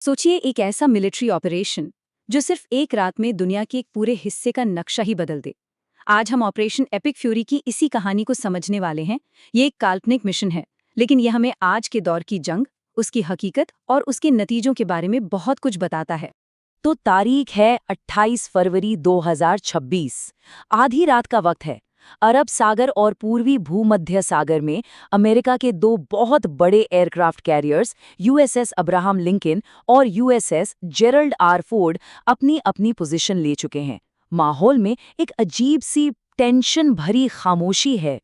सोचिए एक ऐसा मिलिट्री ऑपरेशन जो सिर्फ एक रात में दुनिया के एक पूरे हिस्से का नक्शा ही बदल दे। आज हम ऑपरेशन एपिक फ्यूरी की इसी कहानी को समझने वाले हैं। ये एक काल्पनिक मिशन है, लेकिन ये हमें आज के दौर की जंग, उसकी हकीकत और उसके नतीजों के बारे में बहुत कुछ बताता है। तो तारीख है 28 फरवरी 2026। आधी रात का वक्त है। अरब सागर और पूर्वी भूमध्य सागर में अमेरिका के दो बहुत बड़े aircraft carriers USS Abraham Lincoln और यूएसएस जेरल्ड आर फोर्ड अपनी अपनी पोजीशन ले चुके हैं। माहौल में एक अजीब सी टेंशन भरी खामोशी है।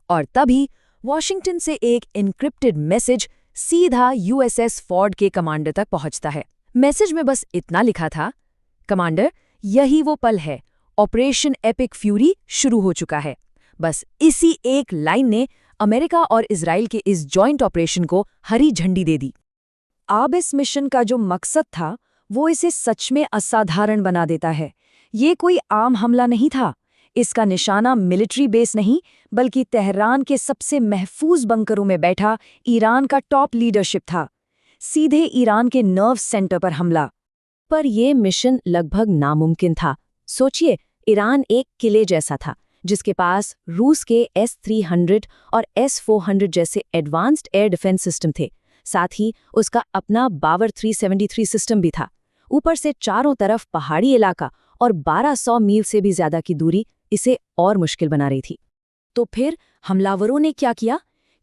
और तभी वॉशिंगटन से एक एन्क्रिप्टेड मैसेज सीधा यूएसएस फोर्ड के कमांडर तक पहुंचता है। मैसेज में बस इतना लिखा था, कमांडर, यही वो पल है, ऑपरेशन एपिक फ्यूरी शुरू हो चुका है। बस इसी एक लाइन ने अमेरिका और इजराइल के इस जॉइंट ऑपरेशन को हरी झंडी दे दी। अब इस मिशन का जो मकसद था वो इसे सच में असाधारण बना देता है। ये कोई आम हमला नहीं था। इसका निशाना मिलिट्री बेस नहीं, बल्कि तेहरान के सबसे महफूज बंकरों में बैठा ईरान का टॉप लीडरशिप था। सीधे ईरान के नर्व सेंटर पर हमला। पर यह मिशन लगभग नामुमकिन था। सोचिए, ईरान एक किले जैसा था जिसके पास रूस के S-300 और S-400 जैसे एडवांस्ड एयर डिफेंस सिस्टम थे। साथ ही उसका अपना बावर 373 सिस्टम भी था। ऊपर से चारों तरफ पहाड़ी इलाका और 1200 मील से भी ज्यादा की दूरी इसे और मुश्किल बना रही थी। तो फिर हमलावरों ने क्या किया?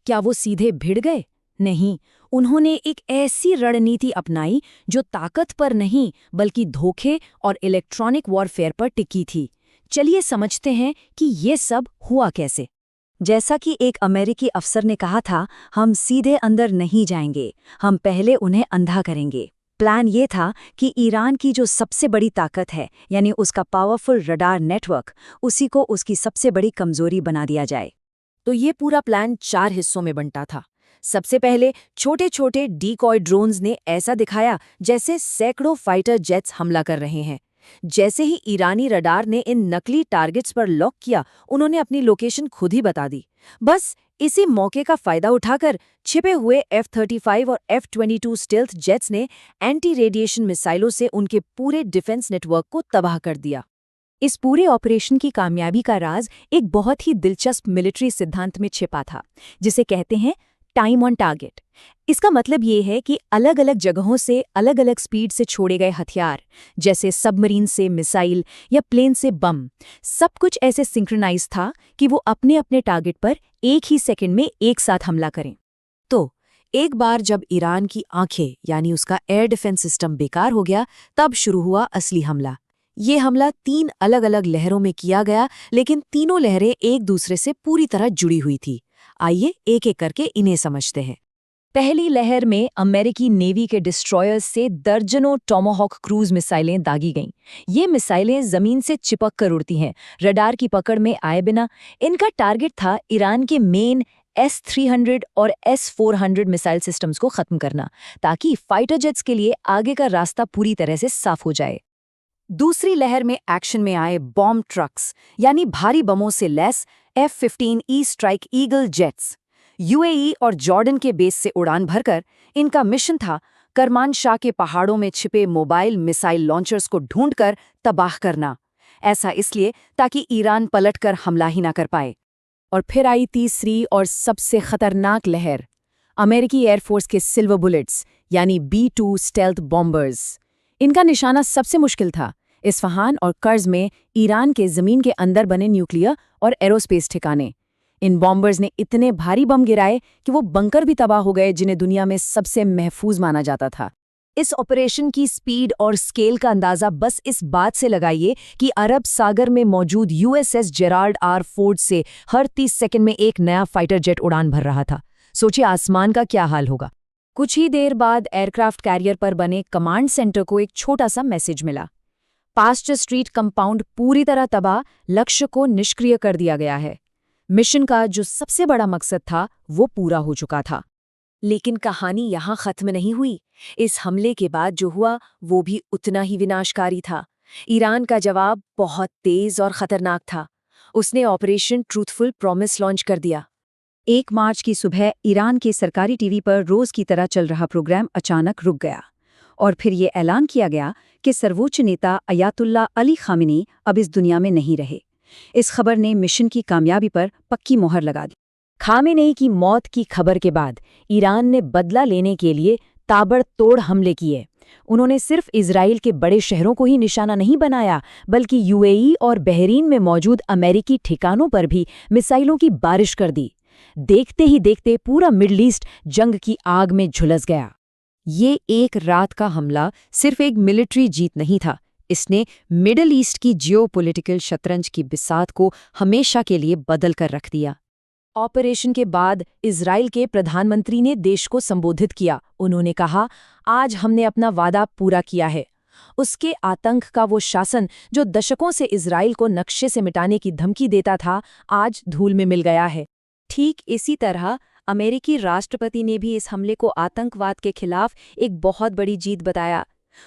क्या वो सीधे भिड़ गए? नहीं, उन्होंने एक ऐसी रणनीति अपनाई जो ताकत पर नहीं बल्कि धोखे और इलेक्ट्रॉनिक वॉरफेयर पर टिकी थी। चलिए समझते हैं कि ये सब हुआ कैसे। जैसा कि एक अमेरिकी अफसर ने कहा था, हम सीधे अंदर नहीं जाएंगे, हम पहले उन्हें अंधा करेंगे। प्लान ये था कि ईरान की जो सबसे बड़ी ताकत है, यानी उसका पावरफुल रडार नेटवर्क, उसी को उसकी सबसे बड़ी कमजोरी बना दिया जाए। तो ये पूरा प्लान 4 हिस्सों में बंटा था। सबसे पहले छोटे छोटे डीकॉय ड्रोन्स ने ऐसा दिखाया जैसे सैकड़ों फाइटर जेट्स हमला कर रहे हैं। जैसे ही ईरानी रडार ने इन नकली टारगेट्स पर लॉक किया, उन्होंने अपनी लोकेशन खुद ही बता दी। बस इसी मौके का फायदा उठाकर छिपे हुए F-35 और F-22 स्टेल्थ जेट्स ने एंटी रेडिएशन मिसाइलों से उनके पूरे डिफेंस नेटवर्क को तबाह कर दिया। इस पूरे ऑपरेशन की कामयाबी का राज एक बहुत ही दिलचस्प मिलिट्री सिद्धांत में छिपा था, जिसे कहते हैं टाइम ऑन टारगेट। इसका मतलब ये है कि अलग अलग जगहों से अलग अलग स्पीड से छोड़े गए हथियार, जैसे सबमरीन से मिसाइल या प्लेन से बम, सब कुछ ऐसे सिंक्रोनाइज था कि वो अपने अपने टारगेट पर एक ही सेकंड में एक साथ हमला करें। तो एक बार जब ईरान की आंखें यानी उसका एयर डिफेंस सिस्टम बेकार हो गया, तब शुरू हुआ असली हमला। ये हमला 3 अलग अलग लहरों में किया गया, लेकिन तीनों लहरें एक दूसरे से पूरी तरह जुड़ी हुई थी। आइए एक एक करके इन्हें समझते हैं। पहली लहर में अमेरिकी नेवी के डिस्ट्रॉयर्स से दर्जनों टॉमाहॉक क्रूज मिसाइलें दागी गईं। ये मिसाइलें जमीन से चिपक कर उड़ती हैं, रडार की पकड़ में आए बिना। इनका टारगेट था ईरान के मेन S-300 और S-400 मिसाइल सिस्टम्स को खत्म करना, ताकि फाइटर जेट्स के लिए आगे का रास्ता पूरी तरह से साफ हो जाए। दूसरी लहर में एक्शन में आए बॉम्ब ट्रक्स, यानी भारी बमों से lace F-15E strike eagle jets. UAE और जॉर्डन के बेस से उड़ान भरकर इनका मिशन था करमानशाह के पहाड़ों में छिपे मोबाइल मिसाइल लॉन्चर्स को ढूंढकर तबाह करना। ऐसा इसलिए ताकि ईरान पलटकर हमला ही ना कर पाए। और फिर आई तीसरी और सबसे खतरनाक लहर, अमेरिकी एयरफोर्स के सिल्वर बुलेट्स यानी B-2 स्टेल्थ बॉम्बर्स। इनका निशाना सबसे मुश्किल था, इस्फहान और कर्ज में ईरान के जमीन के अंदर बने न्यूक्लियर और एरोस्पेस ठिकाने। इन बॉम्बर्स ने इतने भारी बम गिराए कि वो बंकर भी तबाह हो गए, जिन्हें दुनिया में सबसे महफूज माना जाता था। इस ऑपरेशन की स्पीड और स्केल का अंदाजा बस इस बात से लगाइए कि अरब सागर में मौजूद यूएसएस जेराल्ड आर फोर्ड से हर 30 सेकंड में एक नया फाइटर जेट उड़ान भर रहा था। सोचिए आसमान का क्या हाल होगा। कुछ ही देर बाद एयरक्राफ्ट कैरियर पर बने कमांड सेंटर को एक छोटा सा मैसेज मिला, पास्चर स्ट्रीट कंपाउंड पूरी तरह तबाह, लक्ष्य को निष्क्रिय कर दिया गया है। मिशन का जो सबसे बड़ा मकसद था वो पूरा हो चुका था। लेकिन कहानी यहाँ खत्म नहीं हुई। इस हमले के बाद जो हुआ वो भी उतना ही विनाशकारी था। ईरान का जवाब बहुत तेज और खतरनाक था। उसने ऑपरेशन ट्रूथफुल प्रॉमिस लॉन्च कर दिया। 1 मार्च की सुबह ईरान के सरकारी टीवी पर रोज की तरह चल रहा प्रोग्राम अचानक रुक गया। और फिर ये ऐलान किया गया कि सर्वोच्च नेता अयातुल्ला अली खामेनी अब इस दुनिया में नहीं रहे। इस खबर ने मिशन की कामयाबी पर पक्की मोहर लगा दी। खामेनेई की मौत की खबर के बाद ईरान ने बदला लेने के लिए ताबड़तोड़ हमले किए। उन्होंने सिर्फ इजराइल के बड़े शहरों को ही निशाना नहीं बनाया, बल्कि यूएई और बहरीन में मौजूद अमेरिकी ठिकानों पर भी मिसाइलों की बारिश कर दी। देखते ही देखते पूरा मिडल ईस्ट जंग की आग में झुलस गया। ये एक रात का हमला सिर्फ एक मिलिट्री जीत नहीं था, इसने मिडल ईस्ट की जियोपॉलिटिकल शतरंज की बिसात को हमेशा के लिए बदल कर रख दिया। ऑपरेशन के बाद इजराइल के प्रधानमंत्री ने देश को संबोधित किया। उन्होंने कहा, आज हमने अपना वादा पूरा किया है। उसके आतंक का वो शासन जो दशकों से इजराइल को नक्शे से मिटाने की धमकी देता था, आज धूल में मिल गया है। ठीक इसी तरह अमेरिकी राष्ट्रपति ने भी इस हमले को आतंकवाद के खिलाफ एक बहुत बड़ी जीत बताया।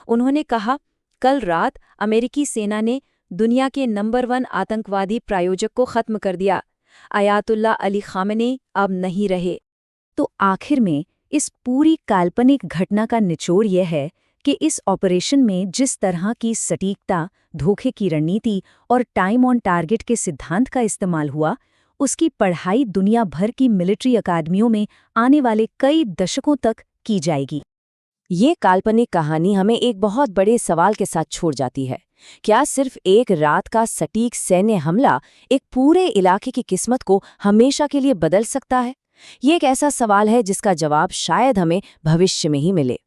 उन्होंने कहा, कल रात अमेरिकी सेना ने दुनिया के नंबर 1 आतंकवादी प्रायोजक को खत्म कर दिया। अयातुल्ला अली खामेनी अब नहीं रहे। तो आखिर में इस पूरी काल्पनिक घटना का निचोड़ यह है कि इस ऑपरेशन में जिस तरह की सटीकता, धोखे की रणनीति और टाइम ऑन टारगेट के सिद्धांत का इस्तेमाल हुआ, उसकी पढ़ाई दुनिया भर की मिलिट्री अकादमियों में आने वाले कई दशकों तक की जाएगी। ये काल्पनिक कहानी हमें एक बहुत बड़े सवाल के साथ छोड़ जाती है। क्या सिर्फ एक रात का सटीक सैन्य हमला एक पूरे इलाके की किस्मत को हमेशा के लिए बदल सकता है? ये एक ऐसा सवाल है जिसका जवाब शायद हमें भविष्य में ही मिले।